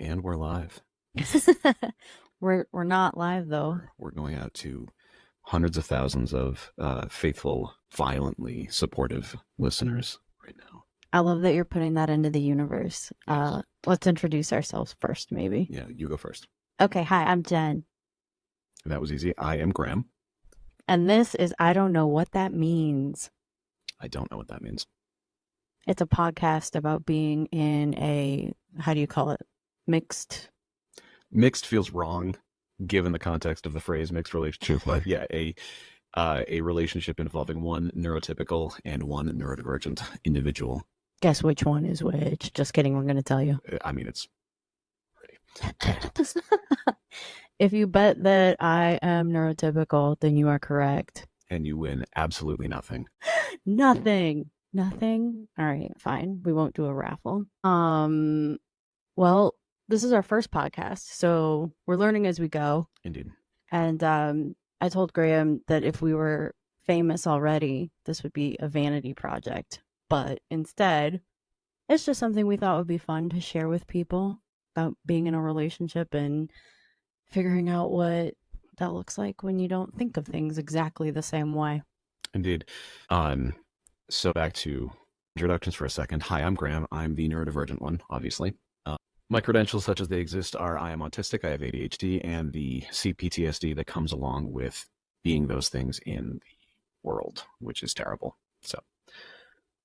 And we're live. We're not live though. We're going out to hundreds of thousands of faithful, violently supportive listeners right now. I love that you're putting that into the universe. Yes. Let's introduce ourselves first, maybe. Yeah, you go first. Okay, hi, I'm Jen. That was easy. I am Graham. And this is I Don't Know What That Means. I don't know what that means. It's a podcast about being in a, how do you call it? Mixed. Mixed feels wrong given the context of the phrase mixed relationship, but yeah, a relationship involving one neurotypical and one neurodivergent individual. Guess which one is which? Just kidding, we're going to tell you. I mean, it's If you bet that I am neurotypical, then you are correct. and you win absolutely nothing. Nothing. Nothing. All right, fine. We won't do a raffle. Well, this is our first podcast, so we're learning as we go. Indeed. And I told Graham that if we were famous already, this would be a vanity project. But instead, it's just something we thought would be fun to share with people about being in a relationship and figuring out what that looks like when you don't think of things exactly the same way. Indeed. So back to introductions for a second. Hi, I'm Graham. I'm the neurodivergent one, obviously. My credentials, such as they exist, are I am autistic, I have ADHD, and the CPTSD that comes along with being those things in the world, which is terrible. So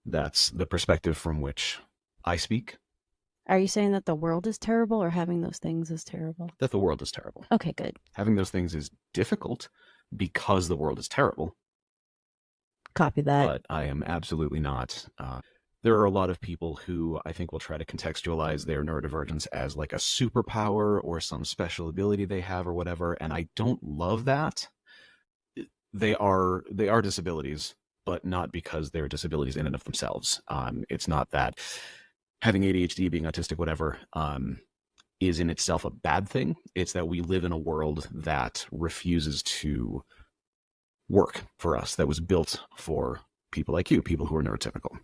that's the perspective from which I speak. Are you saying that the world is terrible or having those things is terrible? That the world is terrible. Okay, good. Having those things is difficult because the world is terrible. Copy that. But I am absolutely not. There are a lot of people who I think will try to contextualize their neurodivergence as like a superpower or some special ability they have or whatever, and I don't love that. They are disabilities, but not because they're disabilities in and of themselves. It's not that having ADHD, being autistic, whatever, is in itself a bad thing. It's that we live in a world that refuses to work for us, that was built for people like you, people who are neurotypical.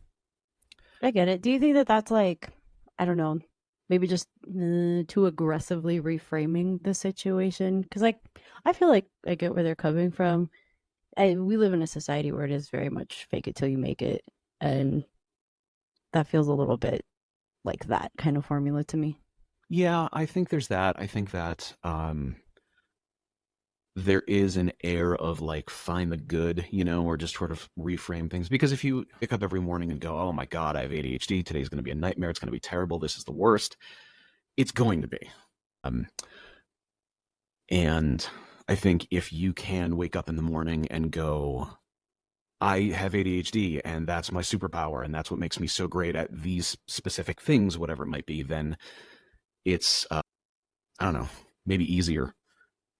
I get it. Do you think that that's like, I don't know, maybe just too aggressively reframing the situation? Because like, I feel like I get where they're coming from. We live in a society where it is very much fake it till you make it. And that feels a little bit like that kind of formula to me. Yeah, I think there's that. I think that there is an air of like find the good, or just sort of reframe things. Because if you wake up every morning and go, oh my God, I have ADHD, today's going to be a nightmare, it's going to be terrible, this is the worst, it's going to be. And I think if you can wake up in the morning and go, I have ADHD and that's my superpower and that's what makes me so great at these specific things, whatever it might be, then it's, I don't know, maybe easier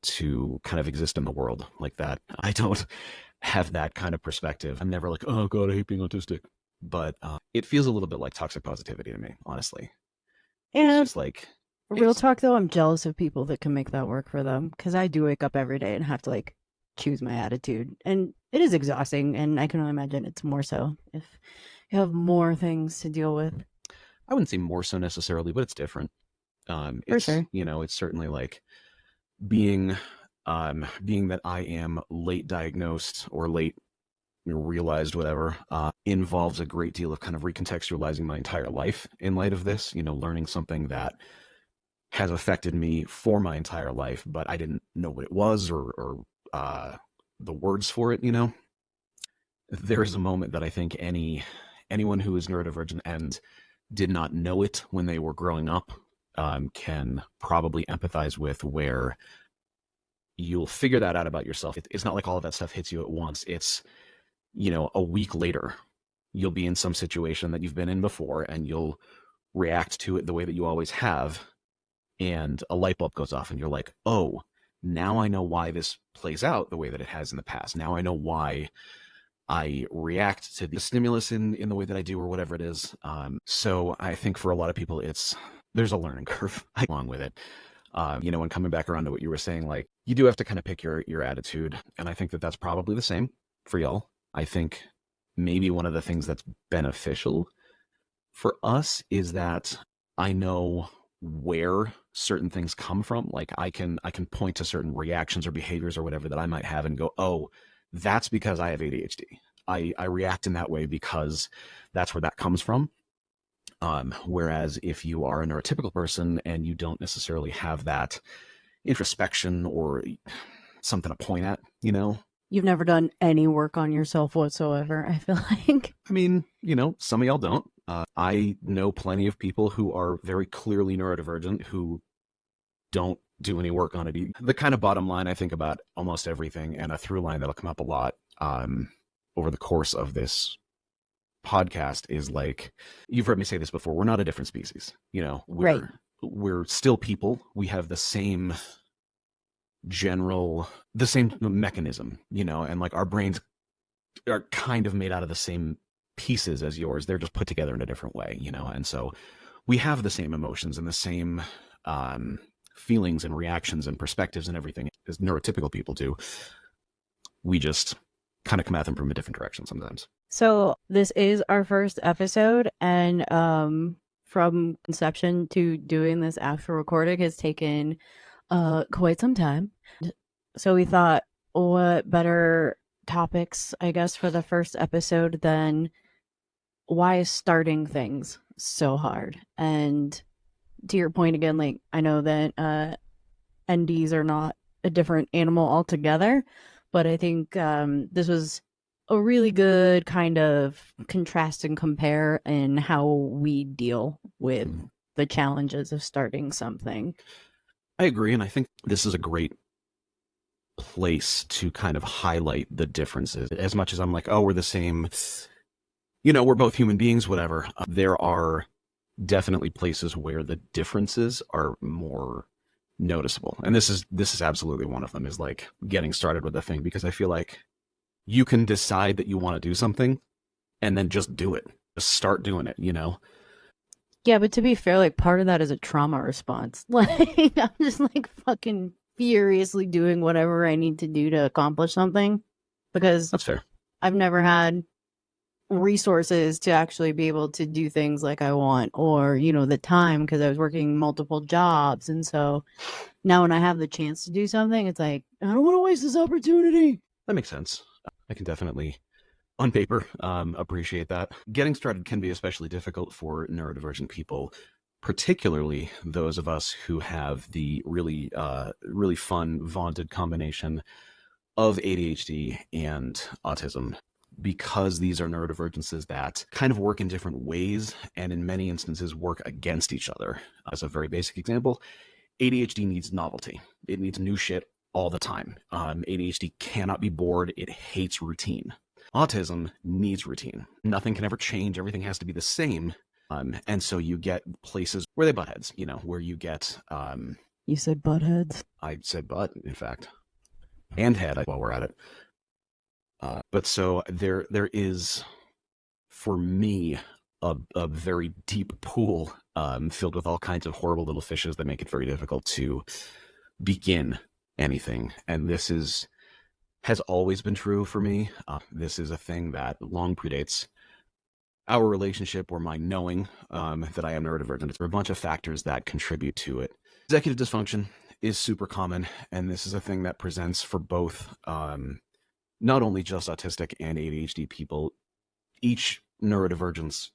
to kind of exist in the world like that. I don't have that kind of perspective. I'm never like, oh God, I hate being autistic. But it feels a little bit like toxic positivity to me, honestly. Yeah. It's just like, real talk though, I'm jealous of people that can make that work for them. Because I do wake up every day and have to like choose my attitude. And it is exhausting. And I can only imagine it's more so if you have more things to deal with. I wouldn't say more so necessarily, but it's different. For sure. It's certainly like being that I am late diagnosed or late realized, whatever, involves a great deal of kind of recontextualizing my entire life in light of this, learning something that has affected me for my entire life, but I didn't know what it was or the words for it, There is a moment that I think anyone who is neurodivergent and did not know it when they were growing up can probably empathize with, where you'll figure that out about yourself. It's not like all of that stuff hits you at once. It's, a week later, you'll be in some situation that you've been in before and you'll react to it the way that you always have. And a light bulb goes off and you're like, oh, now I know why this plays out the way that it has in the past. Now I know why I react to the stimulus in the way that I do or whatever it is. So I think for a lot of people, there's a learning curve along with it. And coming back around to what you were saying, like you do have to kind of pick your attitude. And I think that that's probably the same for y'all. I think maybe one of the things that's beneficial for us is that I know where certain things come from. Like I can point to certain reactions or behaviors or whatever that I might have and go, oh, that's because I have ADHD. I react in that way because that's where that comes from. Whereas if you are a neurotypical person and you don't necessarily have that introspection or something to point at, you know, You've never done any work on yourself whatsoever, I feel like. I mean, you know, some of y'all don't. I know plenty of people who are very clearly neurodivergent who don't do any work on it. The kind of bottom line I think about almost everything, and a through line that'll come up a lot over the course of this podcast, is like, you've heard me say this before, we're not a different species. You know, Right. we're still people. We have the same mechanism, you know, and like our brains are kind of made out of the same pieces as yours. They're just put together in a different way, you know, and so we have the same emotions and the same feelings and reactions and perspectives and everything as neurotypical people do. We just kind of come at them from a different direction sometimes. So this is our first episode, and from conception to doing this actual recording has taken quite some time. So we thought, what better topics, I guess, for the first episode than why is starting things so hard? And to your point again, like, I know that NDs are not a different animal altogether, but I think this was a really good kind of contrast and compare in how we deal with the challenges of starting something. I agree, and I think this is a great place to kind of highlight the differences. As much as I'm like, oh, we're the same, you know, we're both human beings, whatever, there are definitely places where the differences are more noticeable. And this is absolutely one of them, is like getting started with a thing, because I feel like you can decide that you want to do something and then just do it. Just start doing it, you know? Yeah, but to be fair, like, part of that is a trauma response. Like, I'm just like fucking furiously doing whatever I need to do to accomplish something, because That's fair. I've never had resources to actually be able to do things like I want, or, you know, the time, because I was working multiple jobs. And so now when I have the chance to do something, it's like, I don't want to waste this opportunity. That makes sense. I can definitely, on paper, appreciate that. Getting started can be especially difficult for neurodivergent people, particularly those of us who have the really, really fun, vaunted combination of ADHD and autism, because these are neurodivergences that kind of work in different ways and in many instances work against each other. As a very basic example, ADHD needs novelty. It needs new shit all the time. ADHD cannot be bored. It hates routine. Autism needs routine. Nothing can ever change. Everything has to be the same. And so you get places where they butt heads, you know, where you get... You said butt heads? I said butt, in fact. And head, while we're at it. But so there is, for me, a very deep pool filled with all kinds of horrible little fishes that make it very difficult to begin anything. And this has always been true for me. This is a thing that long predates our relationship or my knowing that I am neurodivergent. There are a bunch of factors that contribute to it. Executive dysfunction is super common, and this is a thing that presents for both not only just autistic and ADHD people. Each neurodivergence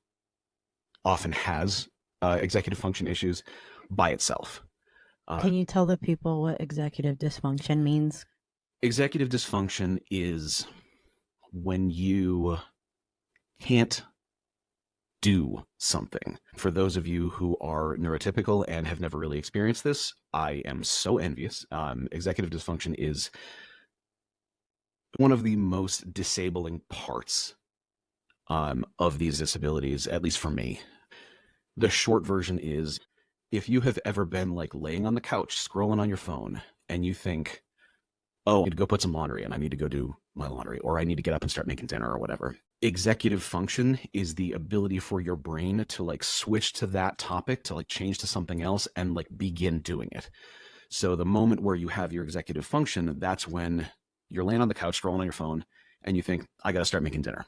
often has executive function issues by itself. Can you tell the people what executive dysfunction means? Executive dysfunction is when you can't do something. For those of you who are neurotypical and have never really experienced this, I am so envious. Executive dysfunction is one of the most disabling parts of these disabilities, at least for me. The short version is, if you have ever been like laying on the couch scrolling on your phone and you think, oh, I need to go put some laundry and I need to go do my laundry, or I need to get up and start making dinner or whatever. Executive function is the ability for your brain to like switch to that topic, to like change to something else and like begin doing it. So the moment where you have your executive function, that's when you're laying on the couch scrolling on your phone and you think, I got to start making dinner.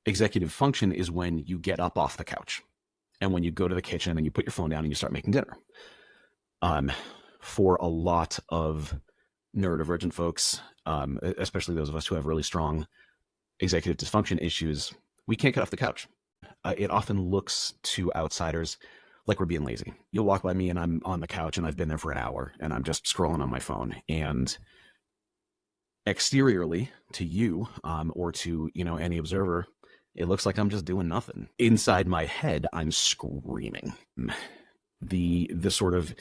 Executive function is when you get up off the couch and when you go to the kitchen and you put your phone down and you start making dinner. For a lot of neurodivergent folks, especially those of us who have really strong executive dysfunction issues, we can't get off the couch. It often looks to outsiders like we're being lazy. You'll walk by me and I'm on the couch and I've been there for an hour and I'm just scrolling on my phone. And exteriorly to you, or to, any observer, it looks like I'm just doing nothing. Inside my head, I'm screaming. The sort of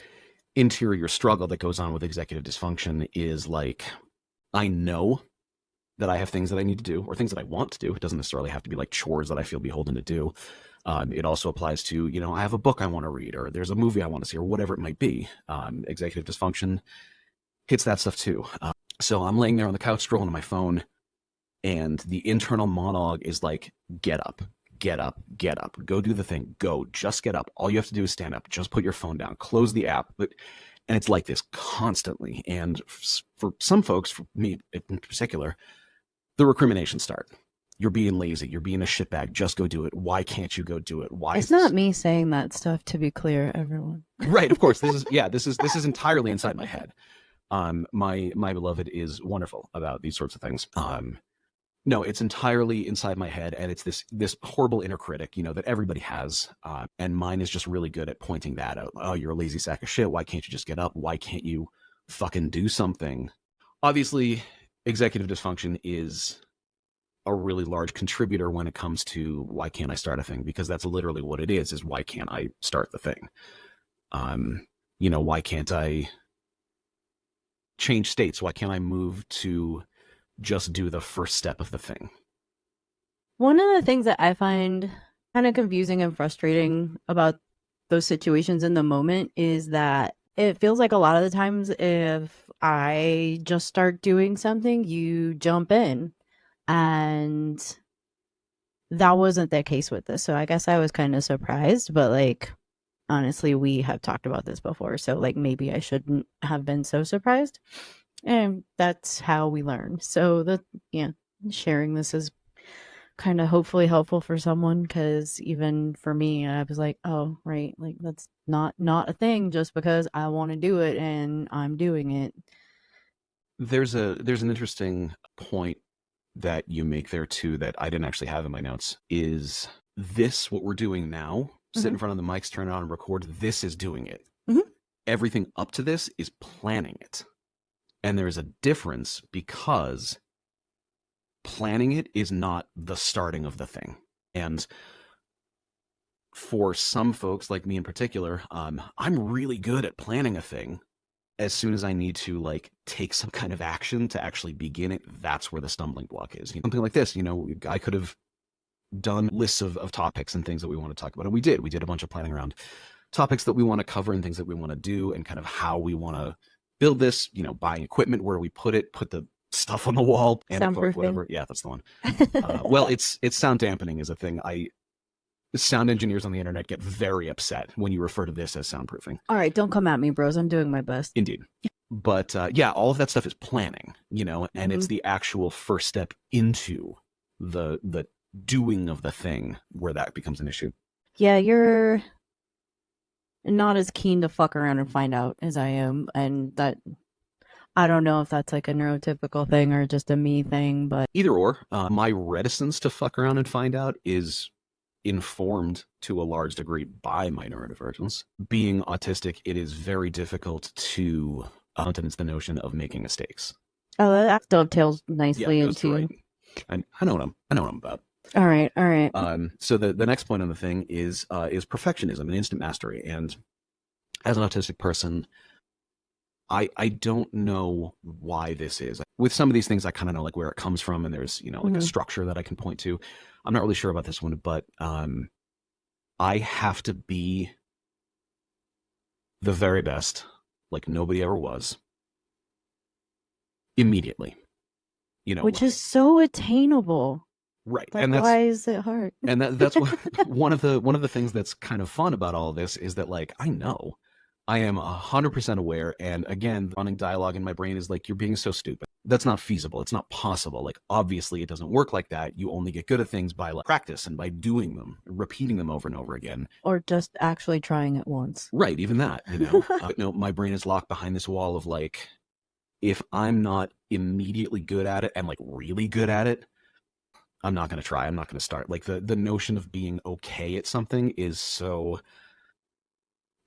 interior struggle that goes on with executive dysfunction is like, I know that I have things that I need to do or things that I want to do. It doesn't necessarily have to be like chores that I feel beholden to do. It also applies to, I have a book I want to read, or there's a movie I want to see, or whatever it might be. Executive dysfunction hits that stuff too. So I'm laying there on the couch scrolling on my phone, and the internal monologue is like, get up, get up, get up, go do the thing, go, just get up. All you have to do is stand up, just put your phone down, close the app. And it's like this constantly. And for some folks, for me in particular, the recriminations start. You're being lazy. You're being a shitbag. Just go do it. Why can't you go do it? Why? It's not me saying that stuff, to be clear, everyone. Right. Of course. This is entirely inside my head. My beloved is wonderful about these sorts of things. No, it's entirely inside my head, and it's this horrible inner critic, that everybody has. And mine is just really good at pointing that out. Oh, you're a lazy sack of shit. Why can't you just get up? Why can't you fucking do something? Obviously, executive dysfunction is a really large contributor when it comes to why can't I start a thing, because that's literally what it is why can't I start the thing? Why can't I change states? Why can't I move to just do the first step of the thing? One of the things that I find kind of confusing and frustrating about those situations in the moment is that it feels like a lot of the times if I just start doing something, you jump in. And that wasn't the case with this. So I guess I was kind of surprised, but honestly, we have talked about this before. So maybe I shouldn't have been so surprised. And that's how we learn. So sharing this is kind of hopefully helpful for someone, because even for me, I was like, oh, right. That's not a thing just because I want to do it and I'm doing it. There's an interesting point that you make there too that I didn't actually have in my notes. Is this what we're doing now? Sit in front of the mics, turn it on and record. This is doing it. Everything up to this is planning it. And there's a difference, because planning it is not the starting of the thing. And for some folks, like me in particular, I'm really good at planning a thing. As soon as I need to take some kind of action to actually begin it, that's where the stumbling block is. Something like this, I could have done lists of topics and things that we want to talk about. And we did a bunch of planning around topics that we want to cover and things that we want to do and kind of how we want to build this, buying equipment, where we put the stuff on the wall, and whatever. Yeah, that's the one. Well, it's sound dampening is a thing. Sound engineers on the internet get very upset when you refer to this as soundproofing. All right, don't come at me, bros. I'm doing my best. Indeed. But all of that stuff is planning, and it's the actual first step into the doing of the thing where that becomes an issue. Yeah, you're not as keen to fuck around and find out as I am, and that I don't know if that's a neurotypical thing or just a me thing, but either or. My reticence to fuck around and find out is informed to a large degree by my neurodivergence. Being autistic, it is very difficult to countenance the notion of making mistakes. Oh, that dovetails nicely into. Right. I know what I'm about. All right. So the next point on the thing is perfectionism and instant mastery. And as an autistic person, I don't know why this is. With some of these things, I kind of know where it comes from, and there's a structure that I can point to. I'm not really sure about this one, but I have to be the very best, like nobody ever was, immediately. Which is so attainable. Right. And why is it hard? And that's one of the things that's kind of fun about all of this is that I know I am 100% aware. And again, running dialogue in my brain is you're being so stupid. that's not feasible. It's not possible. Like, obviously it doesn't work like that. You only get good at things by like practice and by doing them, repeating them over and over again. Or just actually trying it once. Right, even that, no, my brain is locked behind this wall of like, if I'm not immediately good at it and like really good at it, I'm not going to try. I'm not going to start. Like the notion of being okay at something is so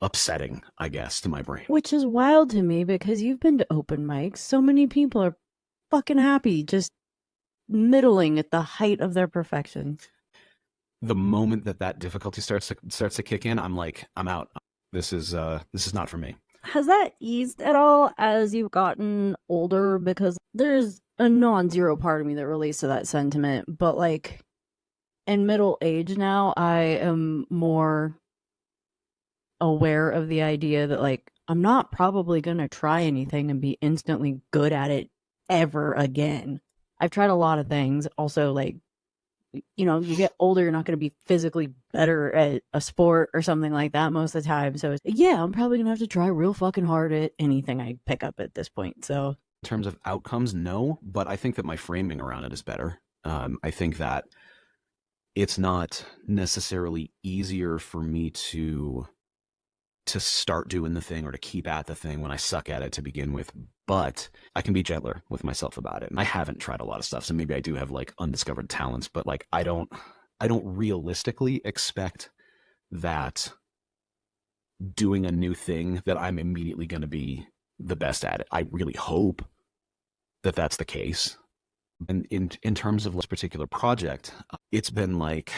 upsetting, I guess, to my brain. Which is wild to me because you've been to open mics. So many people are fucking happy, just middling at the height of their perfection. The moment that difficulty starts to kick in, I'm like, I'm out. This is not for me. Has that eased at all as you've gotten older? Because there's a non-zero part of me that relates to that sentiment, but like in middle age now, I am more aware of the idea that like I'm not probably gonna try anything and be instantly good at it ever again. I've tried a lot of things. Also, like, you know, you get older, you're not going to be physically better at a sport or something like that most of the time. So, yeah, I'm probably going to have to try real fucking hard at anything I pick up at this point. So, in terms of outcomes, no, but I think that my framing around it is better. I think that it's not necessarily easier for me to start doing the thing or to keep at the thing when I suck at it to begin with, but I can be gentler with myself about it. And I haven't tried a lot of stuff, so maybe I do have like undiscovered talents, but like I don't realistically expect that doing a new thing that I'm immediately going to be the best at it. I really hope that that's the case. And in terms of this particular project, it's been like,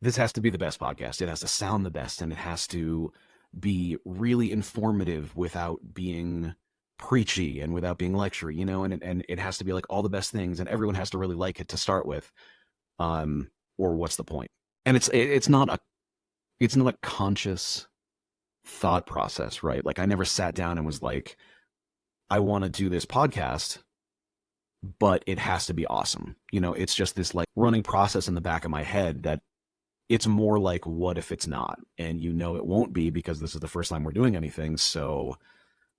this has to be the best podcast. It has to sound the best, and it has to be really informative without being preachy and without being lectury, and it has to be like all the best things, and everyone has to really like it to start with. Or what's the point? And it's not a conscious thought process, right? Like I never sat down and was like, I want to do this podcast, but it has to be awesome. It's just this like running process in the back of my head that it's more like, what if it's not? And it won't be, because this is the first time we're doing anything. So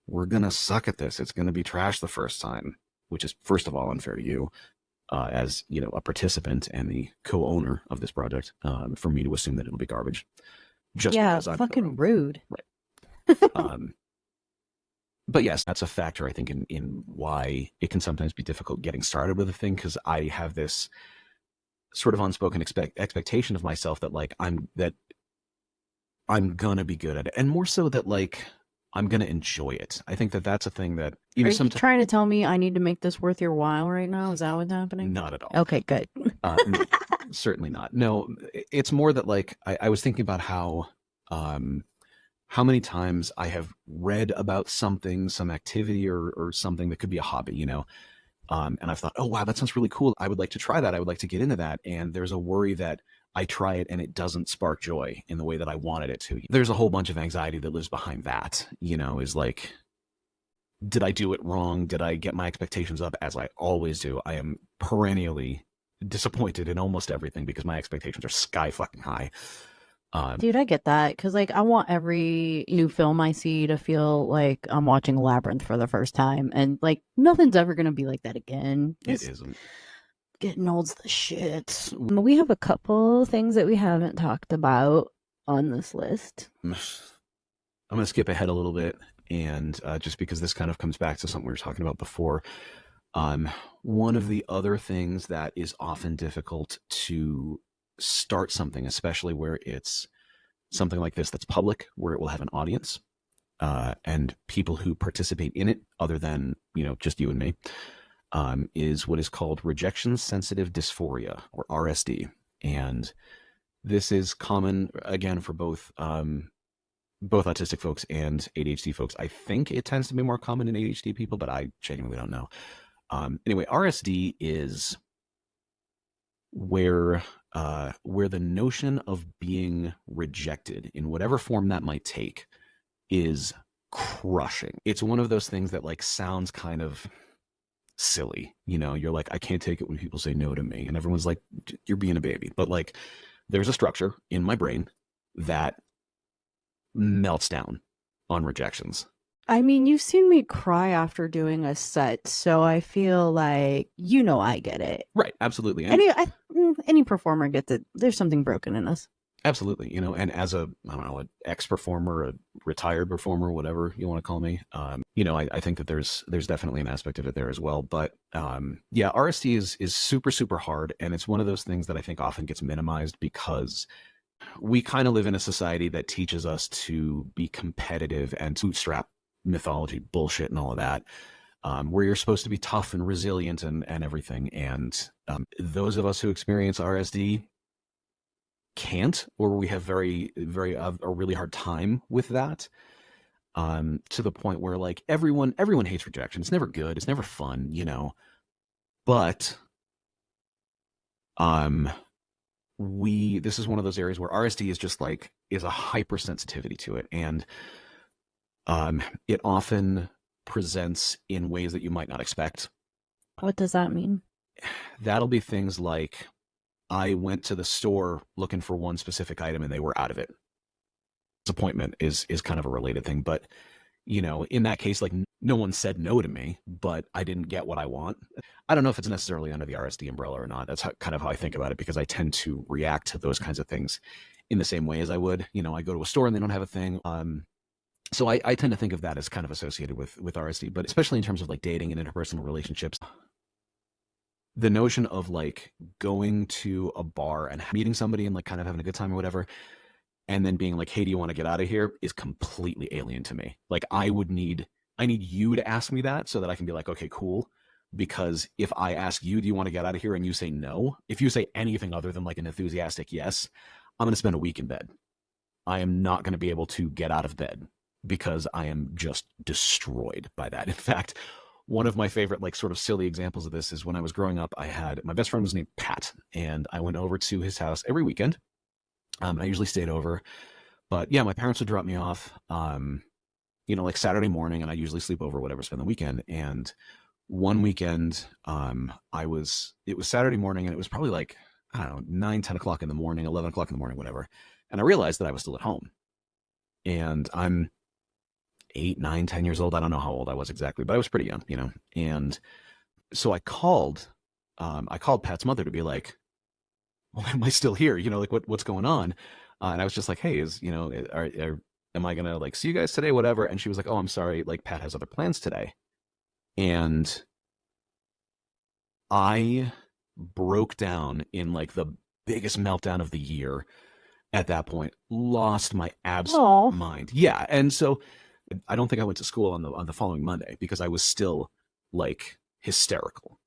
we're going to suck at this. It's going to be trash the first time, which is, first of all, unfair to you as, a participant and the co-owner of this project, for me to assume that it'll be garbage. Just because I'm fucking rude. Right. But yes, that's a factor, I think, in why it can sometimes be difficult getting started with a thing, because I have this sort of unspoken expectation of myself that like I'm gonna be good at it, and more so that like I'm gonna enjoy it. I think that that's a thing that Are you trying to tell me I need to make this worth your while right now? Is that what's happening? Not at all. Okay, good. Certainly not. No, it's more that like I was thinking about how many times I have read about something, some activity or something that could be a hobby, and I've thought, oh, wow, that sounds really cool. I would like to try that. I would like to get into that. And there's a worry that I try it and it doesn't spark joy in the way that I wanted it to. There's a whole bunch of anxiety that lives behind that, is like, did I do it wrong? Did I get my expectations up, as I always do? I am perennially disappointed in almost everything because my expectations are sky fucking high. Dude, I get that, because like I want every new film I see to feel like I'm watching Labyrinth for the first time, and like nothing's ever gonna be like that again. It isn't. Getting old's the shit. We have a couple things that we haven't talked about on this list. I'm gonna skip ahead a little bit, and just because this kind of comes back to something we were talking about before. One of the other things that is often difficult to start something, especially where it's something like this that's public, where it will have an audience and people who participate in it other than just you and me, is what is called rejection sensitive dysphoria, or RSD. And this is common, again, for both autistic folks and ADHD folks. I think it tends to be more common in ADHD people, but I genuinely don't know. Anyway, RSD is where the notion of being rejected, in whatever form that might take, is crushing. It's one of those things that like sounds kind of silly. You're like, I can't take it when people say no to me, and everyone's like, you're being a baby. But like, there's a structure in my brain that melts down on rejections. I mean, you've seen me cry after doing a set, so I feel like I get it. Right, absolutely. And Any performer gets it. There's something broken in us. absolutely, and as a, I don't know, an ex-performer, a retired performer, whatever you want to call me, I think that there's definitely an aspect of it there as well. But yeah, RSD is super, super hard, and it's one of those things that I think often gets minimized because we kind of live in a society that teaches us to be competitive and to bootstrap mythology bullshit and all of that, where you're supposed to be tough and resilient and everything. And those of us who experience RSD can't, or we have very, very a really hard time with that. To the point where like everyone hates rejection. It's never good. It's never fun, But this is one of those areas where RSD is just like is a hypersensitivity to it, and it often presents in ways that you might not expect. What does that mean? That'll be things like I went to the store looking for one specific item and they were out of it. Disappointment is kind of a related thing, but in that case, like no one said no to me, but I didn't get what I want. I don't know if it's necessarily under the RSD umbrella or not. That's kind of how I think about it, because I tend to react to those kinds of things in the same way as I would, I go to a store and they don't have a thing. So I tend to think of that as kind of associated with RSD, but especially in terms of like dating and interpersonal relationships, the notion of like going to a bar and meeting somebody and like kind of having a good time or whatever, and then being like, hey, do you want to get out of here, is completely alien to me. Like I need you to ask me that so that I can be like, okay, cool. Because if I ask you, do you want to get out of here, and you say no, if you say anything other than like an enthusiastic yes, I'm going to spend a week in bed. I am not going to be able to get out of bed because I am just destroyed by that. In fact, one of my favorite like sort of silly examples of this is when I was growing up, I had my best friend was named Pat, and I went over to his house every weekend. I usually stayed over, but yeah, my parents would drop me off, like Saturday morning, and I usually sleep over, whatever, spend the weekend. And one weekend, it was Saturday morning, and it was probably like, I don't know, 9, 10 o'clock in the morning, 11 o'clock in the morning, whatever. And I realized that I was still at home, and I'm 8, 9, 10 years old. I don't know how old I was exactly, but I was pretty young, And so I called Pat's mother to be like, well, am I still here? Like what's going on? And I was just like, hey, am I gonna like see you guys today? Whatever. And she was like, oh, I'm sorry, like Pat has other plans today. And I broke down in like the biggest meltdown of the year at that point, lost my absolute mind. Yeah. And so I don't think I went to school on the following Monday because I was still like hysterical.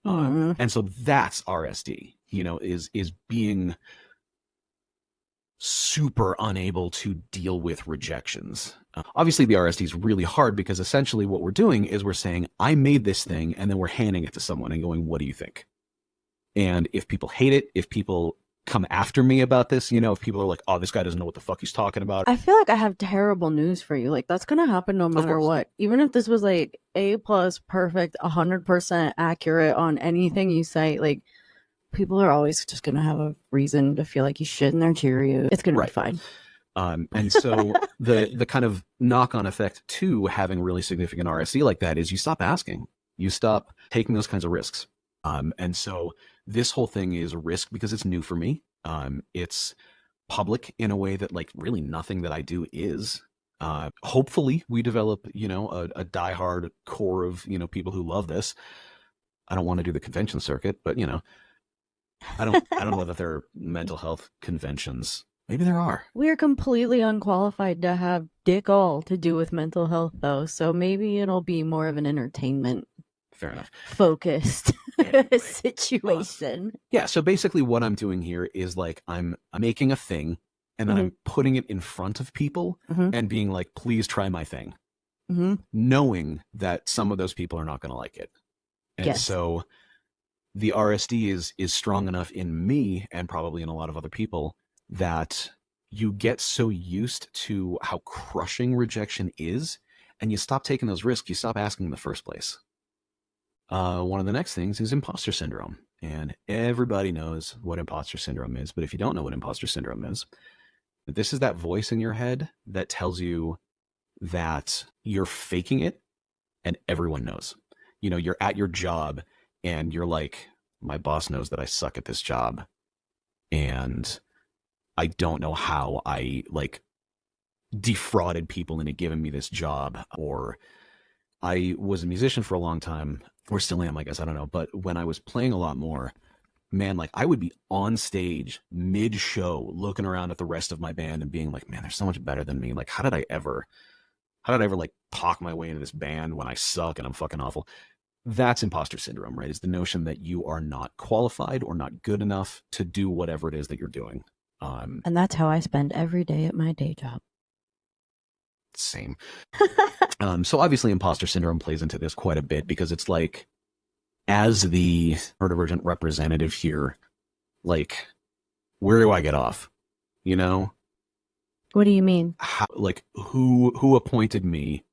And so that's RSD, is being super unable to deal with rejections. Obviously, the RSD is really hard because essentially what we're doing is we're saying, I made this thing, and then we're handing it to someone and going, what do you think? And if people hate it, if people come after me about this, if people are like, oh, this guy doesn't know what the fuck he's talking about. I feel like I have terrible news for you. Like that's gonna happen no matter what. Even if this was like A+, perfect, 100% accurate on anything you say, like people are always just gonna have a reason to feel like you shit in their Cheerios. It's gonna be fine. And so the kind of knock-on effect to having really significant RSD like that is you stop asking, you stop taking those kinds of risks. And so this whole thing is a risk because it's new for me. It's public in a way that like really nothing that I do is. Hopefully we develop, a diehard core of, people who love this. I don't want to do the convention circuit, but I don't know that there are mental health conventions. Maybe there are. We're completely unqualified to have dick all to do with mental health though, so maybe it'll be more of an entertainment fair enough focused situation. Yeah, so basically what I'm doing here is like I'm making a thing and then I'm putting it in front of people and being like, please try my thing, knowing that some of those people are not going to like it. And so the RSD is strong enough in me and probably in a lot of other people that you get so used to how crushing rejection is, and you stop taking those risks. You stop asking in the first place. One of the next things is imposter syndrome. And everybody knows what imposter syndrome is. But if you don't know what imposter syndrome is, this is that voice in your head that tells you that you're faking it and everyone knows. You're at your job and you're like, my boss knows that I suck at this job. And I don't know how I like defrauded people into giving me this job. Or I was a musician for a long time, or still am, I guess. I don't know. But when I was playing a lot more, man, like I would be on stage mid show looking around at the rest of my band and being like, man, they're so much better than me. Like, how did I ever like talk my way into this band when I suck and I'm fucking awful? That's imposter syndrome, right? Is the notion that you are not qualified or not good enough to do whatever it is that you're doing. And that's how I spend every day at my day job. Same. So obviously imposter syndrome plays into this quite a bit, because it's like, as the neurodivergent representative here, like, where do I get off? What do you mean? Like, who appointed me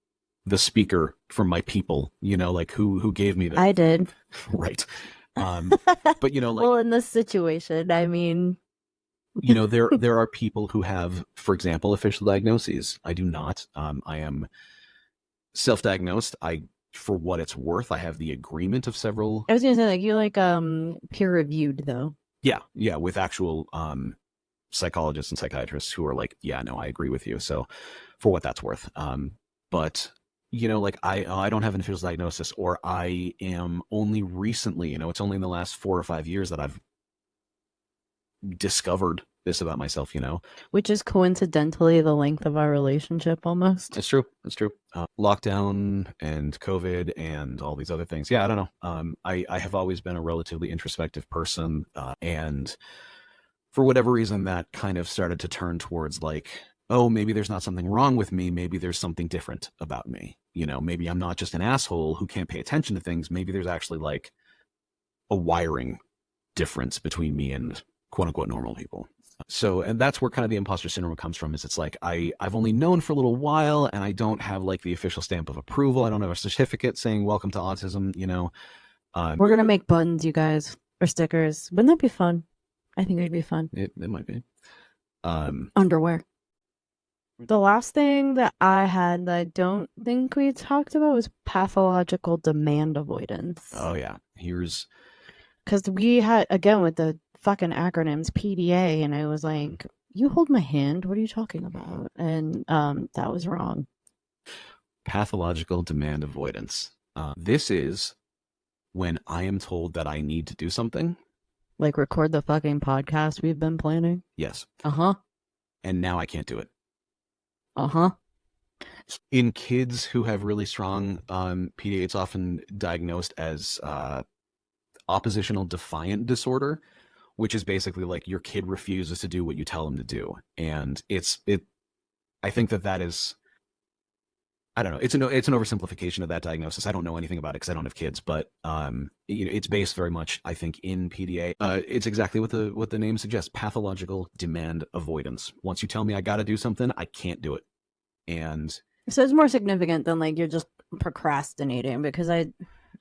the speaker for my people? Like, who gave me that? I did. Right. But like, well, in this situation, I mean, there are people who have, for example, official diagnoses. I do not. I am self-diagnosed. For what it's worth, I have the agreement of several. I was gonna say, like, you like peer-reviewed though. Yeah, with actual psychologists and psychiatrists who are like, yeah, no, I agree with you. So for what that's worth. But like I don't have an official diagnosis, or I am only recently, it's only in the last 4 or 5 years that I've discovered this about myself, which is coincidentally the length of our relationship almost. It's true. Lockdown and COVID and all these other things. Yeah, I don't know. I have always been a relatively introspective person, and for whatever reason, that kind of started to turn towards like, oh, maybe there's not something wrong with me. Maybe there's something different about me. Maybe I'm not just an asshole who can't pay attention to things. Maybe there's actually like a wiring difference between me and quote unquote normal people. So, and that's where kind of the imposter syndrome comes from, is it's like, I've only known for a little while and I don't have like the official stamp of approval. I don't have a certificate saying welcome to autism, We're going to make buttons, you guys, or stickers. Wouldn't that be fun? I think it'd be fun. It might be. Underwear. The last thing that I had that I don't think we talked about was pathological demand avoidance. Oh yeah. Because we had, again, with the fucking acronyms, PDA, and I was like, you hold my hand, what are you talking about? And that was wrong. Pathological demand avoidance. This is when I am told that I need to do something. Like record the fucking podcast we've been planning? Yes. Uh-huh. And now I can't do it. Uh-huh. In kids who have really strong PDA, it's often diagnosed as oppositional defiant disorder, which is basically like your kid refuses to do what you tell him to do. And I think that is, I don't know, it's an oversimplification of that diagnosis. I don't know anything about it because I don't have kids, but it's based very much, I think, in PDA. It's exactly what the name suggests: pathological demand avoidance. Once you tell me I got to do something, I can't do it. And so it's more significant than like you're just procrastinating, because I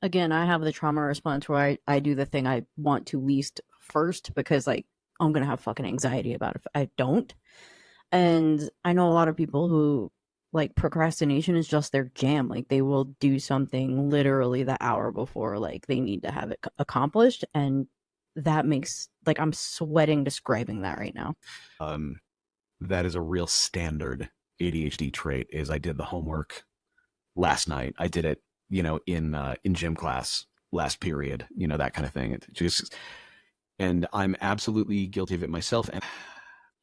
have the trauma response where I do the thing I want to least first, because like I'm gonna have fucking anxiety about it if I don't. And I know a lot of people who, like, procrastination is just their jam. Like, they will do something literally the hour before like they need to have it accomplished, and that makes, like, I'm sweating describing that right now. That is a real standard ADHD trait. Is I did the homework last night. I did it, in gym class last period, that kind of thing. And I'm absolutely guilty of it myself. And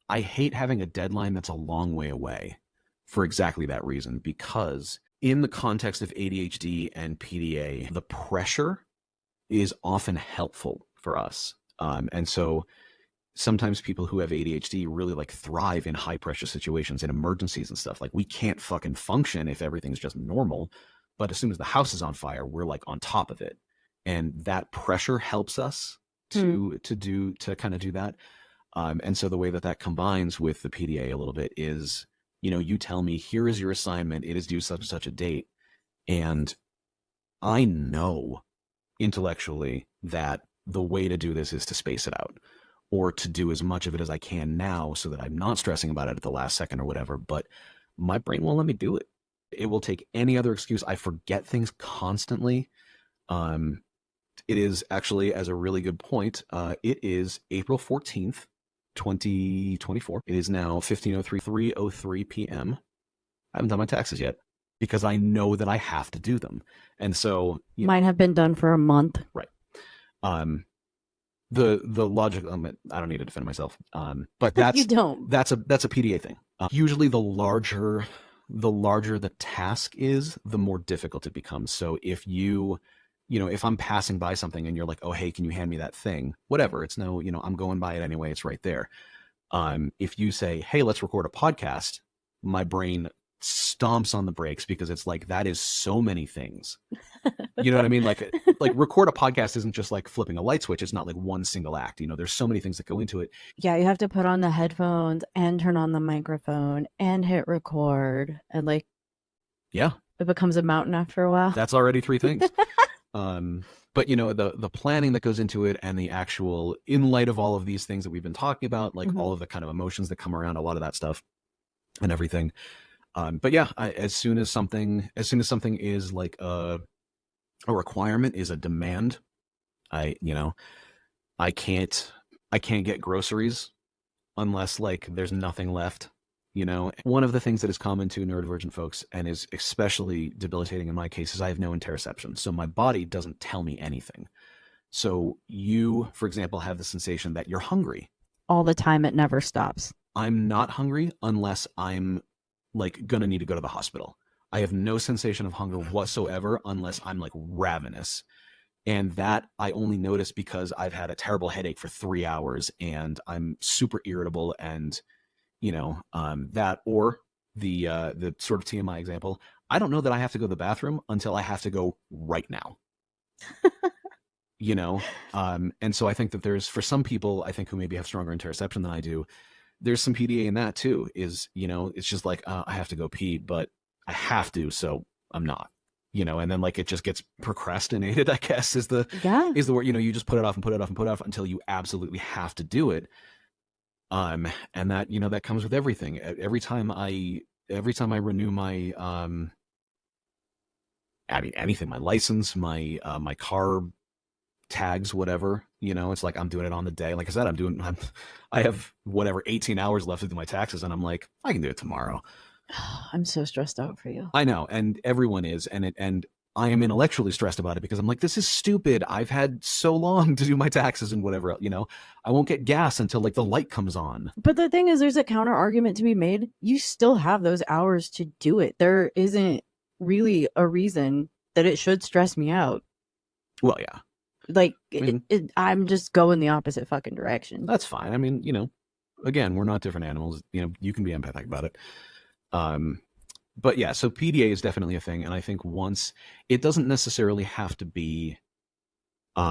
I hate having a deadline that's a long way away for exactly that reason, because in the context of ADHD and PDA, the pressure is often helpful for us. And so sometimes people who have ADHD really like thrive in high pressure situations, in emergencies and stuff. Like, we can't fucking function if everything's just normal. But as soon as the house is on fire, we're like on top of it. And that pressure helps us to kind of do that. And so the way that combines with the PDA a little bit is, you tell me, here is your assignment. It is due such and such a date. And I know intellectually that the way to do this is to space it out, or to do as much of it as I can now so that I'm not stressing about it at the last second or whatever. But my brain won't let me do it. It will take any other excuse. I forget things constantly. It is actually, as a really good point, it is April 14th, 2024. It is now 3:03 p.m. I haven't done my taxes yet because I know that I have to do them. And so Mine have been done for a month. Right. The logic, I don't need to defend myself. But that's You don't. That's a PDA thing. Usually the larger the task is, the more difficult it becomes. So if if I'm passing by something and you're like, oh, hey, can you hand me that thing? Whatever. It's no, I'm going by it anyway. It's right there. If you say, hey, let's record a podcast, my brain stomps on the brakes because it's like, that is so many things. You know what I mean? Like record a podcast isn't just like flipping a light switch. It's not like one single act. There's so many things that go into it. Yeah, you have to put on the headphones and turn on the microphone and hit record. And yeah, it becomes a mountain after a while. That's already 3 things. But the planning that goes into it, and the actual, in light of all of these things that we've been talking about, like all of the kind of emotions that come around a lot of that stuff and everything. But yeah, as soon as something is like a requirement, is a demand, I can't get groceries unless like there's nothing left. One of the things that is common to neurodivergent folks, and is especially debilitating in my case, is I have no interoception. So my body doesn't tell me anything. So you, for example, have the sensation that you're hungry all the time. It never stops. I'm not hungry unless I'm like gonna need to go to the hospital. I have no sensation of hunger whatsoever unless I'm like ravenous. And that I only notice because I've had a terrible headache for 3 hours and I'm super irritable, and that, or the sort of TMI example, I don't know that I have to go to the bathroom until I have to go right now. And so I think that there's, for some people, I think, who maybe have stronger interoception than I do, there's some PDA in that too. Is it's just like, I have to go pee, but I have to, so I'm not. And then like it just gets procrastinated, I guess, is the word. You just put it off and put it off and put it off until you absolutely have to do it. And that that comes with everything. Every time I renew my anything, my license, my my car tags, whatever, it's like I'm doing it on the day. Like I said, I have whatever 18 hours left to do my taxes, and I'm like, I can do it tomorrow. I'm so stressed out for you. I know, and everyone is, and I am intellectually stressed about it because I'm like, this is stupid. I've had so long to do my taxes and whatever, I won't get gas until like the light comes on. But the thing is, there's a counter argument to be made. You still have those hours to do it. There isn't really a reason that it should stress me out. Well, yeah. Like, I'm just going the opposite fucking direction. That's fine. I mean, again, we're not different animals. You can be empathic about it. But yeah, so PDA is definitely a thing. And I think once, it doesn't necessarily have to be, like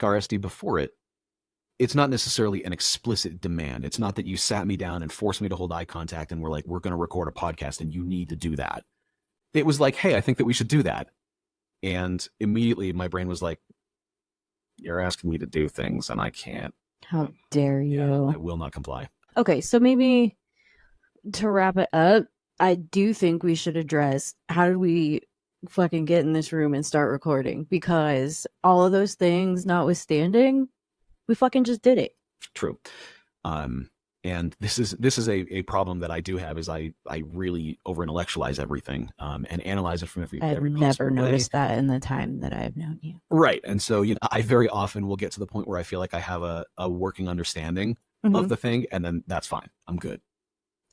RSD before it, it's not necessarily an explicit demand. It's not that you sat me down and forced me to hold eye contact and we're like, we're going to record a podcast and you need to do that. It was like, hey, I think that we should do that. And immediately my brain was like, you're asking me to do things and I can't. How dare you? Yeah, I will not comply. Okay, so maybe to wrap it up, I do think we should address, how did we fucking get in this room and start recording? Because all of those things notwithstanding, we fucking just did it. True. And this is a problem that I do have, is I really over intellectualize everything, and analyze it from every I've never noticed that in the time that I've known you. Right. And so, I very often will get to the point where I feel like I have a working understanding of the thing, and then that's fine. I'm good.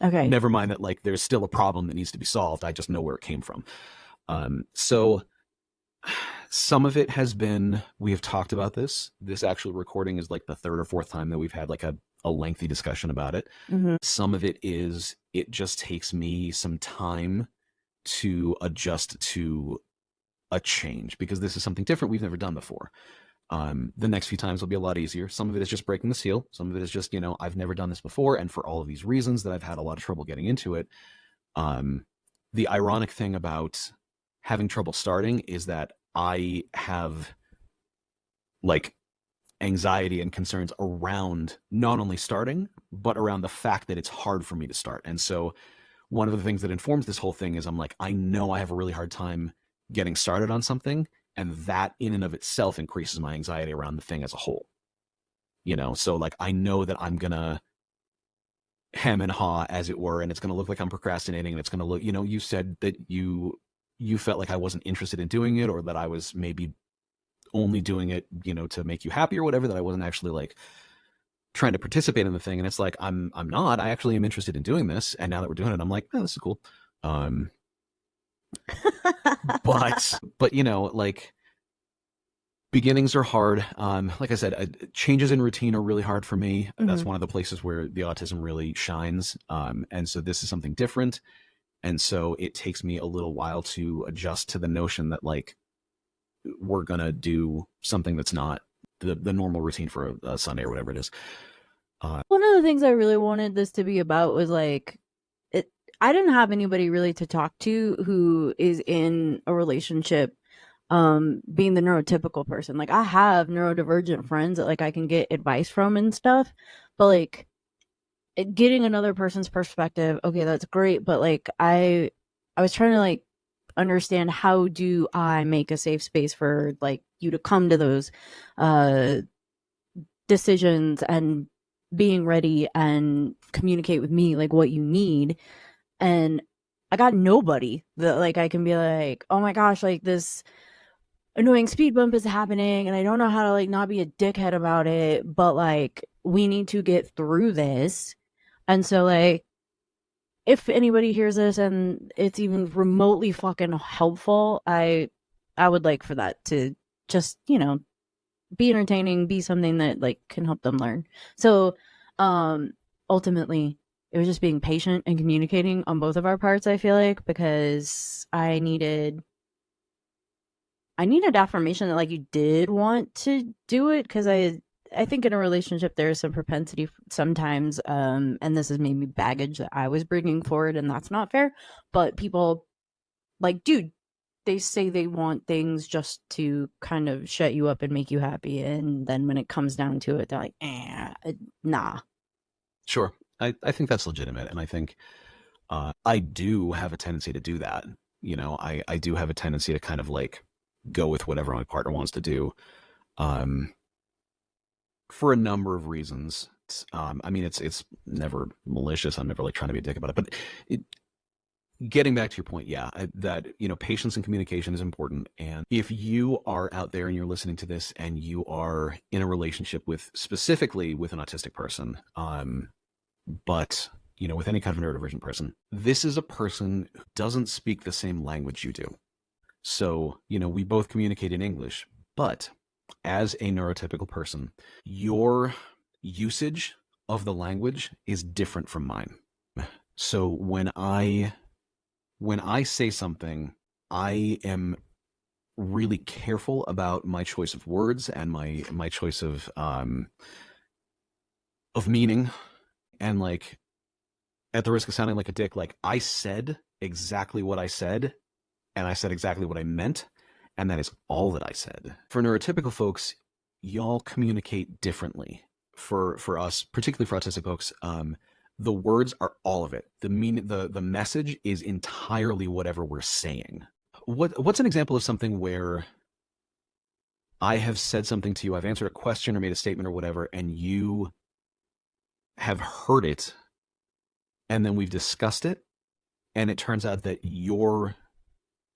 Okay. Never mind that like there's still a problem that needs to be solved. I just know where it came from. So some of it has been, we have talked about this. This actual recording is like the 3rd or 4th time that we've had like a lengthy discussion about it. Some of it is, it just takes me some time to adjust to a change, because this is something different we've never done before. The next few times will be a lot easier. Some of it is just breaking the seal. Some of it is just, I've never done this before. And for all of these reasons that I've had a lot of trouble getting into it. The ironic thing about having trouble starting is that I have like anxiety and concerns around not only starting, but around the fact that it's hard for me to start. And so one of the things that informs this whole thing is I'm like, I know I have a really hard time getting started on something, and that in and of itself increases my anxiety around the thing as a whole. So like I know that I'm gonna hem and haw, as it were, and it's gonna look like I'm procrastinating, and it's gonna look, you said that you felt like I wasn't interested in doing it, or that I was maybe only doing it, to make you happy or whatever, that I wasn't actually like trying to participate in the thing. And it's like, I'm not, I actually am interested in doing this. And now that we're doing it, I'm like, oh, this is cool. But like beginnings are hard. Like I said, changes in routine are really hard for me. That's one of the places where the autism really shines. And so this is something different. And so it takes me a little while to adjust to the notion that like, we're going to do something that's not the normal routine for a Sunday or whatever it is. One of the things I really wanted this to be about was like, I didn't have anybody really to talk to who is in a relationship, being the neurotypical person. Like I have neurodivergent friends that like I can get advice from and stuff, but like getting another person's perspective, okay, that's great. But like I was trying to like understand, how do I make a safe space for like you to come to those decisions and being ready and communicate with me like what you need. And I got nobody that like I can be like, oh my gosh, like this annoying speed bump is happening and I don't know how to like not be a dickhead about it, but like we need to get through this. And so like if anybody hears this and it's even remotely fucking helpful, I would like for that to just, be entertaining, be something that like can help them learn. So ultimately it was just being patient and communicating on both of our parts, I feel like, because I needed affirmation that like you did want to do it, because I think in a relationship there is some propensity sometimes, and this is maybe baggage that I was bringing forward, and that's not fair, but people like, dude, they say they want things just to kind of shut you up and make you happy, and then when it comes down to it, they're like, nah. Sure. I think that's legitimate, and I think I do have a tendency to do that. I do have a tendency to kind of like go with whatever my partner wants to do, for a number of reasons. I mean, it's never malicious. I'm never like trying to be a dick about it, but getting back to your point, yeah, that, patience and communication is important. And if you are out there and you're listening to this and you are in a relationship specifically with an autistic person, but, with any kind of neurodivergent person, this is a person who doesn't speak the same language you do. So, we both communicate in English, but as a neurotypical person, your usage of the language is different from mine. So when I say something, I am really careful about my choice of words and my choice of meaning. And like, at the risk of sounding like a dick, like I said exactly what I said, and I said exactly what I meant, and that is all that I said. For neurotypical folks, y'all communicate differently. For us, particularly for autistic folks, the words are all of it. The message is entirely whatever we're saying. What's an example of something where I have said something to you, I've answered a question or made a statement or whatever, and you have heard it, and then we've discussed it, and it turns out that your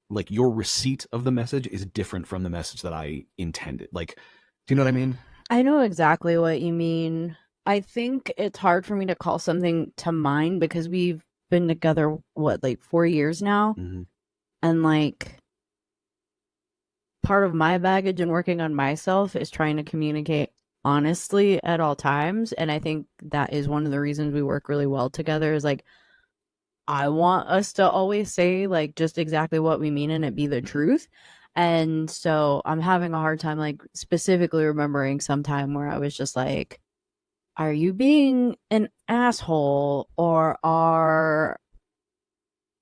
receipt of the message is different from the message that I intended. Like, do you know what I mean? I know exactly what you mean. I think it's hard for me to call something to mind because we've been together, like 4 years now? Mm-hmm. And like, part of my baggage in working on myself is trying to communicate honestly at all times. And I think that is one of the reasons we work really well together, is like, I want us to always say like just exactly what we mean and it be the truth. And so I'm having a hard time like specifically remembering some time where I was just like, are you being an asshole, or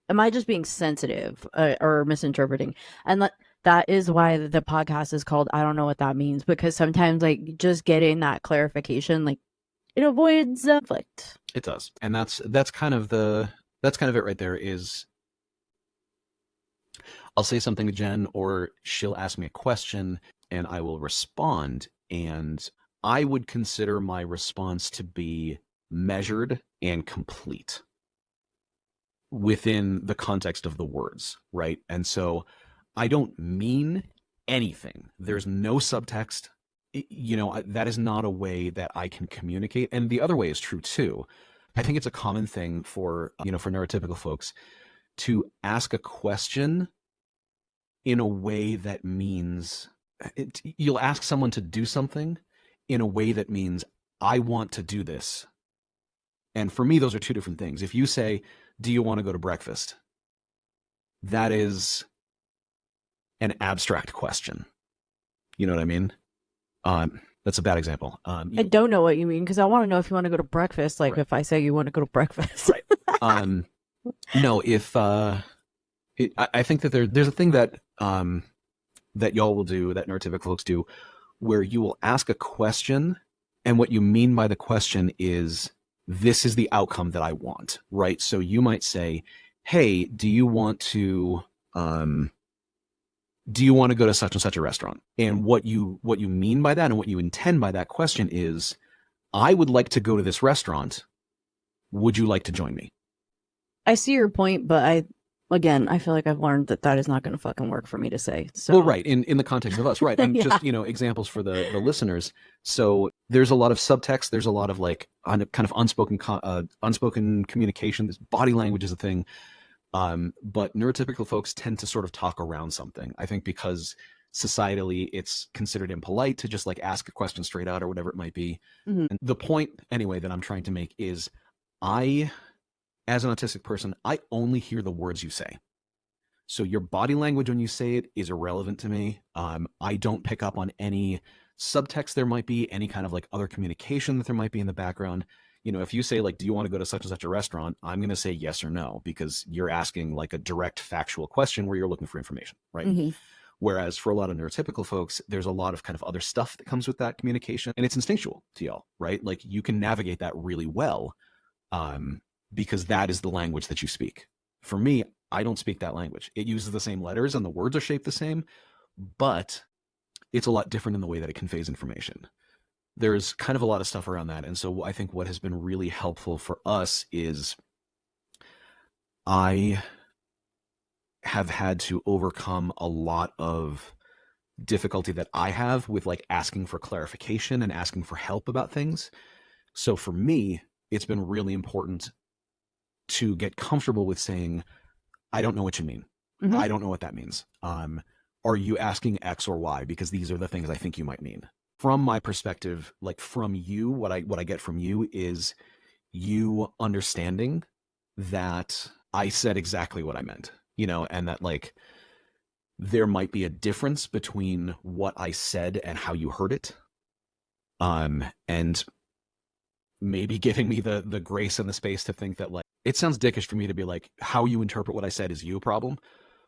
am I just being sensitive, or misinterpreting? And that is why the podcast is called I Don't Know What That Means, because sometimes like just getting that clarification, like, it avoids conflict. It does. And that's kind of the that's kind of it right there. Is I'll say something to Jen, or she'll ask me a question, and I will respond. And I would consider my response to be measured and complete within the context of the words, right? And so I don't mean anything. There's no subtext. That is not a way that I can communicate. And the other way is true too. I think it's a common thing for neurotypical folks to ask a question in a way that means you'll ask someone to do something in a way that means, I want to do this. And for me, those are two different things. If you say, do you want to go to breakfast? That is an abstract question. You know what I mean? That's a bad example. I don't know what you mean, because I want to know if you want to go to breakfast. Like, right. If I say you want to go to breakfast. Right. No, if I think that there's a thing that that y'all will do, that neurotypical folks do, where you will ask a question, and what you mean by the question is, this is the outcome that I want, right? So you might say, hey, do you want to go to such and such a restaurant? And what you mean by that and what you intend by that question is, I would like to go to this restaurant. Would you like to join me? I see your point, but I feel like I've learned that is not going to fucking work for me to say. So. Well, right. In the context of us, right. And Yeah. just, examples for the listeners. So there's a lot of subtext. There's a lot of like kind of unspoken communication. This body language is a thing. But neurotypical folks tend to sort of talk around something. I think because societally it's considered impolite to just like ask a question straight out or whatever it might be. Mm-hmm. And the point anyway that I'm trying to make is, as an autistic person, I only hear the words you say. So your body language when you say it is irrelevant to me. I don't pick up on any subtext there might be, any kind of like other communication that there might be in the background. If you say like, do you want to go to such and such a restaurant? I'm going to say yes or no, because you're asking like a direct factual question where you're looking for information, right? Mm-hmm. Whereas for a lot of neurotypical folks, there's a lot of kind of other stuff that comes with that communication, and it's instinctual to y'all, right? Like you can navigate that really well. Because that is the language that you speak. For me, I don't speak that language. It uses the same letters and the words are shaped the same, but it's a lot different in the way that it conveys information. There's kind of a lot of stuff around that. And so I think what has been really helpful for us is I have had to overcome a lot of difficulty that I have with like asking for clarification and asking for help about things. So for me, it's been really important to get comfortable with saying, I don't know what you mean. Mm-hmm. I don't know what that means. Are you asking X or Y? Because these are the things I think you might mean. From my perspective, like from you, what I get from you is you understanding that I said exactly what I meant, and that like there might be a difference between what I said and how you heard it. And maybe giving me the grace and the space to think that like, it sounds dickish for me to be like, how you interpret what I said is you problem.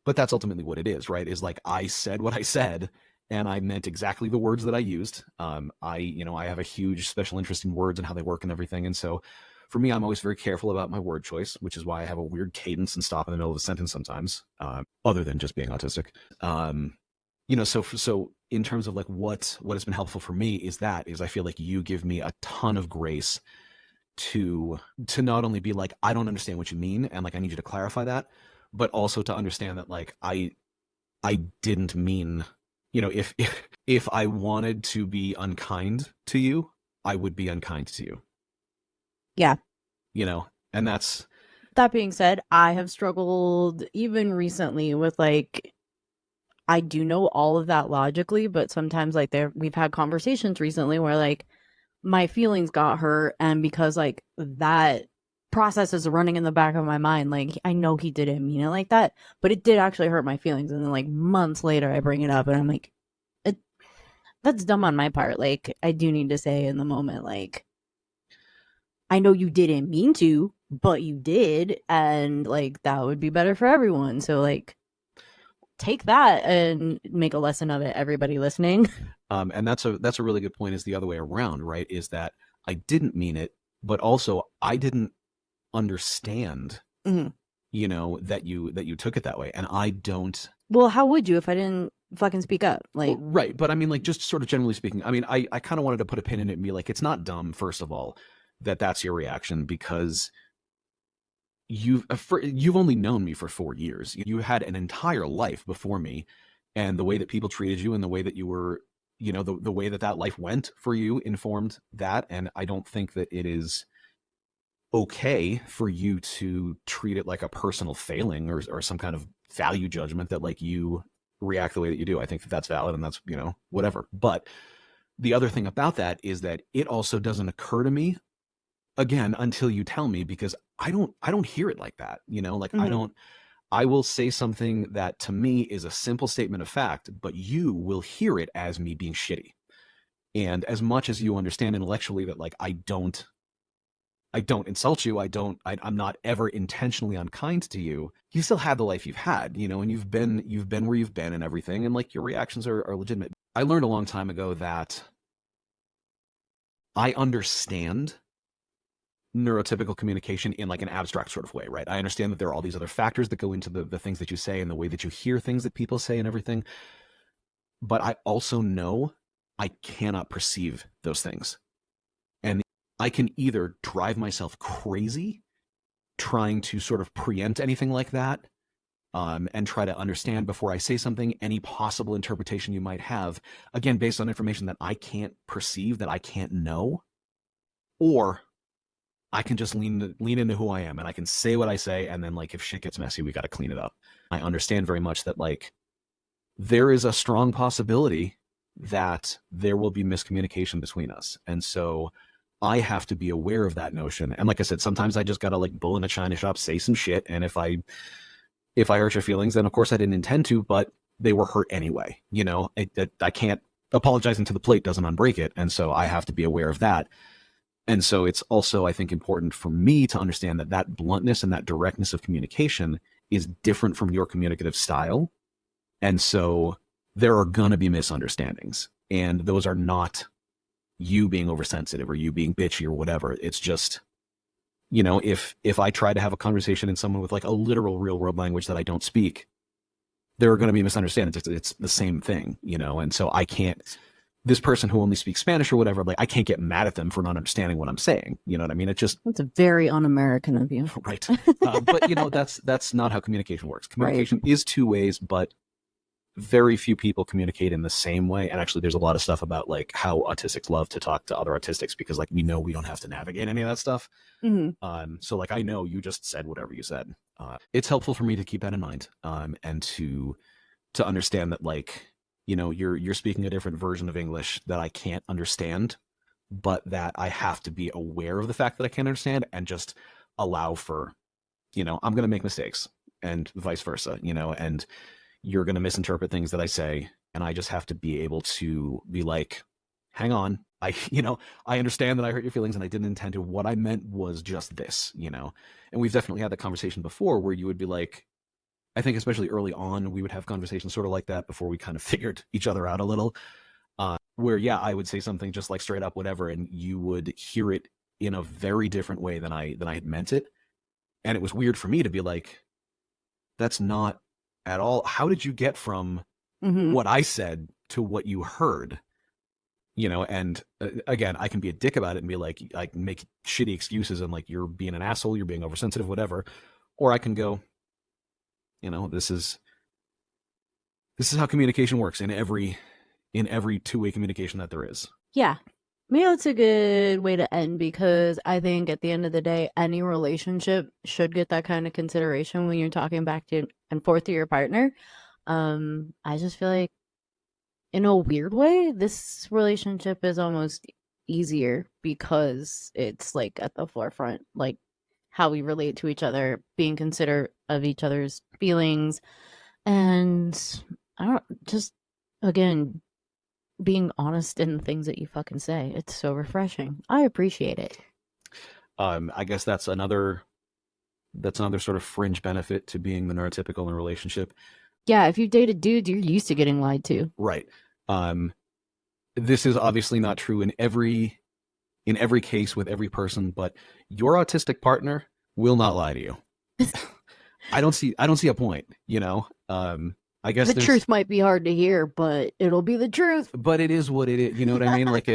But that's ultimately what it is, right? Is like, I said what I said and I meant exactly the words that I used. I have a huge special interest in words and how they work and everything. And so for me, I'm always very careful about my word choice, which is why I have a weird cadence and stop in the middle of a sentence sometimes, other than just being autistic. So in terms of like what has been helpful for me is I feel like you give me a ton of grace to not only be like, I don't understand what you mean, and like I need you to clarify that, but also to understand that like I didn't mean, if I wanted to be unkind to you, I would be unkind to you. Yeah. And that's. That being said, I have struggled even recently with like, I do know all of that logically, but sometimes like we've had conversations recently where like my feelings got hurt, and because like that process is running in the back of my mind, like I know he didn't mean it like that, but it did actually hurt my feelings. And then like months later I bring it up and I'm like, that's dumb on my part. Like I do need to say in the moment, like, I know you didn't mean to, but you did, and like that would be better for everyone. So like take that and make a lesson of it, everybody listening. And that's a really good point, is the other way around, right? Is that I didn't mean it, but also I didn't understand Mhm. you know, that you took it that way. And I don't. Well, how would you if I didn't fucking speak up? Well, Like, right, but I mean, like, just sort of generally speaking, I mean, I kind of wanted to put a pin in it and be like, it's not dumb, first of all, that that's your reaction, because you've only known me for 4 years. You had an entire life before me, and the way that people treated you and the way that you were, you know, the way that that life went for you informed that. And I don't think that it is okay for you to treat it like a personal failing or some kind of value judgment that like you react the way that you do. I think that that's valid and that's, you know, whatever. But the other thing about that is that it also doesn't occur to me again until you tell me, because I don't hear it like that, you know, like Mhm. I will say something that to me is a simple statement of fact, but you will hear it as me being shitty. And as much as you understand intellectually that like I don't insult you. I'm not ever intentionally unkind to you. You still had the life you've had, you know, and you've been where you've been and everything. And like your reactions are legitimate. I learned a long time ago that I understand neurotypical communication in like an abstract sort of way, right? I understand that there are all these other factors that go into the things that you say and the way that you hear things that people say and everything. But I also know I cannot perceive those things. And I can either drive myself crazy trying to sort of preempt anything like that, and try to understand before I say something any possible interpretation you might have, again, based on information that I can't perceive, that I can't know, or I can just lean into who I am and I can say what I say, and then like if shit gets messy, we got to clean it up. I understand very much that like there is a strong possibility that there will be miscommunication between us, and so I have to be aware of that notion. And like I said, sometimes I just gotta like bull in a china shop, say some shit, and if I hurt your feelings, then of course I didn't intend to, but they were hurt anyway. You know, I can't apologizing to the plate doesn't unbreak it, and so I have to be aware of that. And so it's also, I think, important for me to understand that that bluntness and that directness of communication is different from your communicative style, and so there are gonna be misunderstandings, and those are not you being oversensitive or you being bitchy or whatever. It's just, you know, if I try to have a conversation in someone with like a literal real world language that I don't speak, there are going to be misunderstandings. It's the same thing, you know, and so I can't. This person who only speaks Spanish or whatever, like I can't get mad at them for not understanding what I'm saying. You know what I mean? It just that's very un-American of you. right. But you know, that's not how communication works. Communication is two ways, but very few people communicate in the same way. And actually, there's a lot of stuff about like how autistics love to talk to other autistics because like we know we don't have to navigate any of that stuff. So like I know you just said whatever you said. It's helpful for me to keep that in mind, and to understand that like, you know, you're speaking a different version of English that I can't understand, but that I have to be aware of the fact that I can't understand and just allow for, you know, I'm going to make mistakes and vice versa, you know, and you're going to misinterpret things that I say, and I just have to be able to be like, hang on, you know, I understand that I hurt your feelings and I didn't intend to. What I meant was just this, you know. And we've definitely had that conversation before where you would be like, I think especially early on, we would have conversations sort of like that before we kind of figured each other out a little. Where yeah, I would say something just like straight up whatever, and you would hear it in a very different way than I had meant it, and it was weird for me to be like, that's not at all. How did you get from what I said to what you heard? You know, and again, I can be a dick about it and be like, I can make shitty excuses and like, you're being an asshole, you're being oversensitive, whatever. Or I can go, you know, this is how communication works in every two-way communication that there is. Yeah. Maybe that's a good way to end, because I think at the end of the day, any relationship should get that kind of consideration when you're talking back to and forth to your partner. I just feel like in a weird way, this relationship is almost easier because it's like at the forefront, like how we relate to each other, being considerate of each other's feelings, and I don't just again being honest in the things that you fucking say. It's so refreshing. I appreciate it. I guess that's another sort of fringe benefit to being the neurotypical in a relationship. Yeah, if you've dated dudes, you're used to getting lied to. Right. This is obviously not true in every case with every person, but your autistic partner will not lie to you. I don't see a point, you know. I guess The there's, truth might be hard to hear, but it'll be the truth. but it is what it is. You know what I mean? Like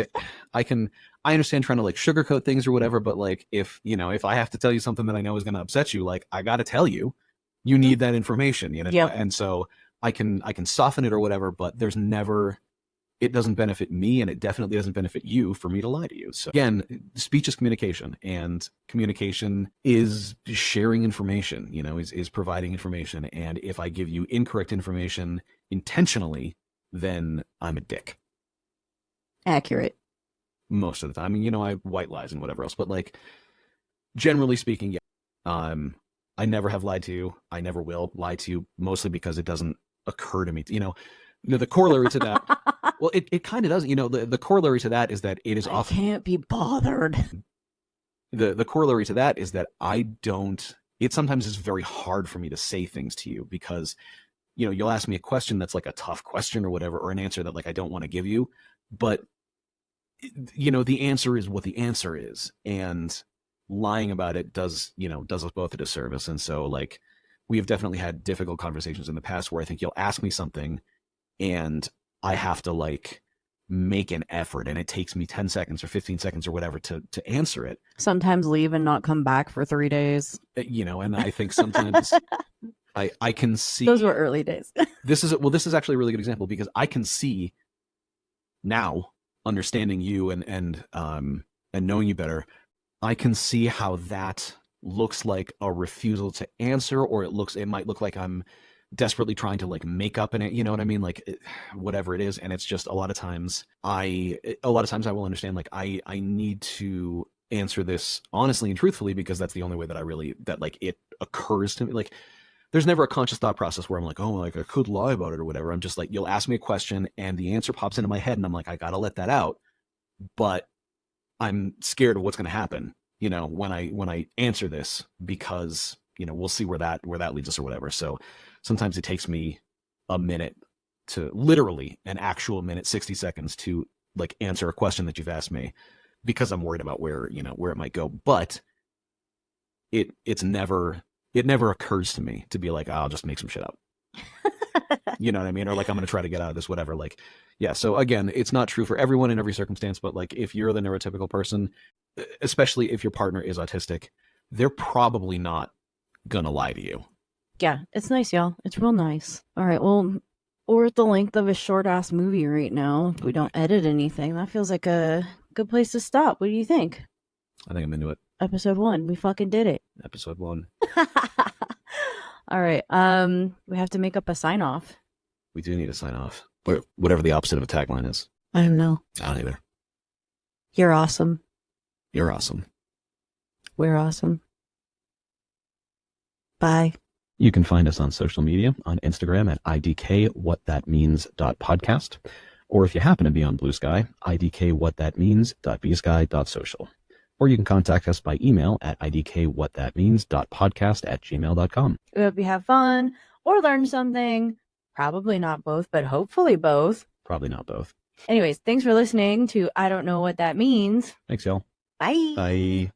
I understand trying to like sugarcoat things or whatever, but like if if I have to tell you something that I know is going to upset you, like I got to tell you, you need that information, you know. Yep. And so I can soften it or whatever, but there's never it doesn't benefit me, and it definitely doesn't benefit you for me to lie to you. So again, speech is communication, and communication is sharing information, is providing information. And if I give you incorrect information intentionally, then I'm a dick Accurate. most of the time. I mean, I white lies and whatever else, but like generally speaking, yeah. I never have lied to you. I never will lie to you, mostly because it doesn't occur to me. The corollary to that, well, it kind of doesn't. The corollary to that is that it is I often can't be bothered. the corollary to that is that I don't. It sometimes is very hard for me to say things to you because, you'll ask me a question that's like a tough question or whatever, or an answer that like I don't want to give you, but the answer is what the answer is, and lying about it does us both a disservice. And so like we have definitely had difficult conversations in the past where I think you'll ask me something and I have to like make an effort, and it takes me 10 seconds or 15 seconds or whatever to answer it. Sometimes leave and not come back for 3 days. And I think sometimes I can see Those were early days. this is actually a really good example because I can see now, understanding you and knowing you better, I can see how that looks like a refusal to answer, or it might look like I'm desperately trying to like make up an, you know what I mean? Like whatever it is. And it's just a lot of times I will understand like I need to answer this honestly and truthfully because that's the only way that like it occurs to me. Like there's never a conscious thought process where I'm like, oh, like I could lie about it or whatever. I'm just like, you'll ask me a question and the answer pops into my head and I'm like, I gotta let that out. But I'm scared of what's going to happen, when I answer this because, we'll see where that leads us or whatever. So sometimes it takes me a minute to literally an actual minute, 60 seconds to like answer a question that you've asked me because I'm worried about where it might go. But it never occurs to me to be like, oh, I'll just make some shit up. You know what I mean? Or like, I'm going to try to get out of this, whatever. Like, yeah. So again, it's not true for everyone in every circumstance, but like if you're the neurotypical person, especially if your partner is autistic, they're probably not going to lie to you. Yeah, it's nice, y'all. It's real nice. All right, well, we're at the length of a short-ass movie right now. If we don't edit anything, that feels like a good place to stop. What do you think? I think I'm into it. Episode 1. We fucking did it. Episode 1. All right. We have to make up a sign off. We do need to sign off. Or whatever the opposite of a tagline is. I don't know. I don't either. You're awesome. You're awesome. We're awesome. Bye. You can find us on social media on Instagram at idkwhatthatmeans.podcast. Or if you happen to be on Blue Sky, idkwhatthatmeans.bsky.social. Or you can contact us by email at idkwhatthatmeans.podcast@gmail.com. We hope you have fun or learn something. Probably not both, but hopefully both. Probably not both. Anyways, thanks for listening to I Don't Know What That Means. Thanks, y'all. Bye. Bye.